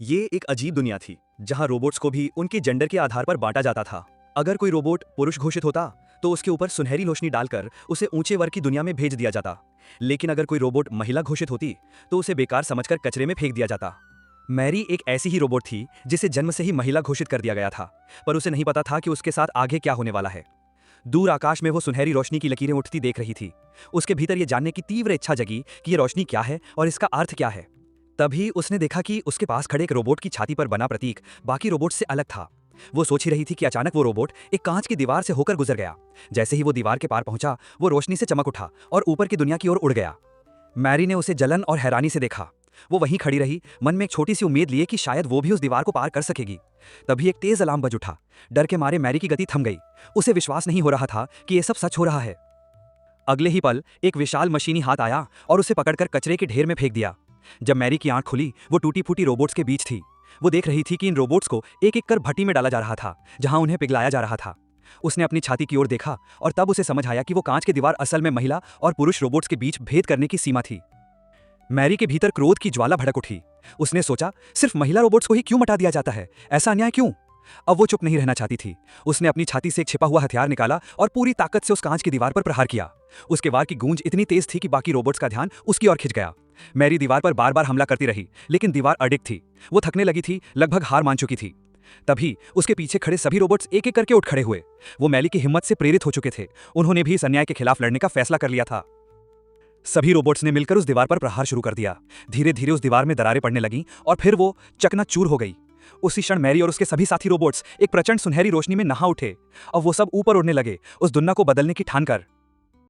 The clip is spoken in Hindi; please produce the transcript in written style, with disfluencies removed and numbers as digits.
ये एक अजीब दुनिया थी जहां रोबोट्स को भी उनके जेंडर के आधार पर बांटा जाता था। अगर कोई रोबोट पुरुष घोषित होता तो उसके ऊपर सुनहरी रोशनी डालकर उसे ऊंचे वर्ग की दुनिया में भेज दिया जाता। लेकिन अगर कोई रोबोट महिला घोषित होती तो उसे बेकार समझकर कचरे में फेंक दिया जाता। मैरी एक ऐसी ही रोबोट थी जिसे जन्म से ही महिला घोषित कर दिया गया था, पर उसे नहीं पता था कि उसके साथ आगे क्या होने वाला है। दूर आकाश में वो सुनहरी रोशनी की लकीरें उठती देख रही थी। उसके भीतर ये जानने की तीव्र इच्छा जगी कि ये रोशनी क्या है और इसका अर्थ क्या है। तभी उसने देखा कि उसके पास खड़े एक रोबोट की छाती पर बना प्रतीक बाकी रोबोट से अलग था। वो सोच ही रही थी कि अचानक वो रोबोट एक कांच की दीवार से होकर गुजर गया। जैसे ही वो दीवार के पार पहुंचा, वो रोशनी से चमक उठा और ऊपर की दुनिया की ओर उड़ गया। मैरी ने उसे जलन और हैरानी से देखा। वो वहीं खड़ी रही, मन में एक छोटी सी उम्मीद लिए कि शायद वो भी उस दीवार को पार कर सकेगी। तभी एक तेज अलार्म बज उठा। डर के मारे मैरी की गति थम गई। उसे विश्वास नहीं हो रहा था कि ये सब सच हो रहा है। अगले ही पल एक विशाल मशीनी हाथ आया और उसे पकड़कर कचरे के ढेर में फेंक दिया। जब मैरी की आंख खुली, वो टूटी फूटी रोबोट्स के बीच थी। वो देख रही थी कि इन रोबोट्स को एक एक कर भट्टी में डाला जा रहा था, जहां उन्हें पिघलाया जा रहा था। उसने अपनी छाती की ओर देखा और तब उसे समझ आया कि वो कांच की दीवार असल में महिला और पुरुष रोबोट्स के बीच भेद करने की सीमा थी। मैरी के भीतर क्रोध की ज्वाला भड़क उठी। उसने सोचा, सिर्फ महिला रोबोट्स को ही क्यों मिटा दिया जाता है? ऐसा अन्याय क्यों? अब वो चुप नहीं रहना चाहती थी। उसने अपनी छाती से एक छिपा हुआ हथियार निकाला और पूरी ताकत से उस कांच की दीवार पर प्रहार किया। उसके वार की गूंज इतनी तेज थी कि बाकी रोबोट्स का ध्यान उसकी ओर खिंच गया। मैरी दीवार पर बार बार हमला करती रही, लेकिन दीवार अडिग थी। वो थकने लगी थी, लगभग हार मान चुकी थी। तभी उसके पीछे खड़े सभी रोबोट्स एक एक करके उठ खड़े हुए। वो मैरी की हिम्मत से प्रेरित हो चुके थे। उन्होंने भी इस अन्याय के खिलाफ लड़ने का फैसला कर लिया था। सभी रोबोट्स ने मिलकर उस दीवार पर प्रहार शुरू कर दिया। धीरे धीरे उस दीवार में दरारें पड़ने लगीं और फिर वो चकनाचूर हो गई। उसी क्षण मैरी और उसके सभी साथी रोबोट्स एक प्रचंड सुनहरी रोशनी में नहा उठे। अब वो सब ऊपर उड़ने लगे, उस दुनिया को बदलने की ठान कर।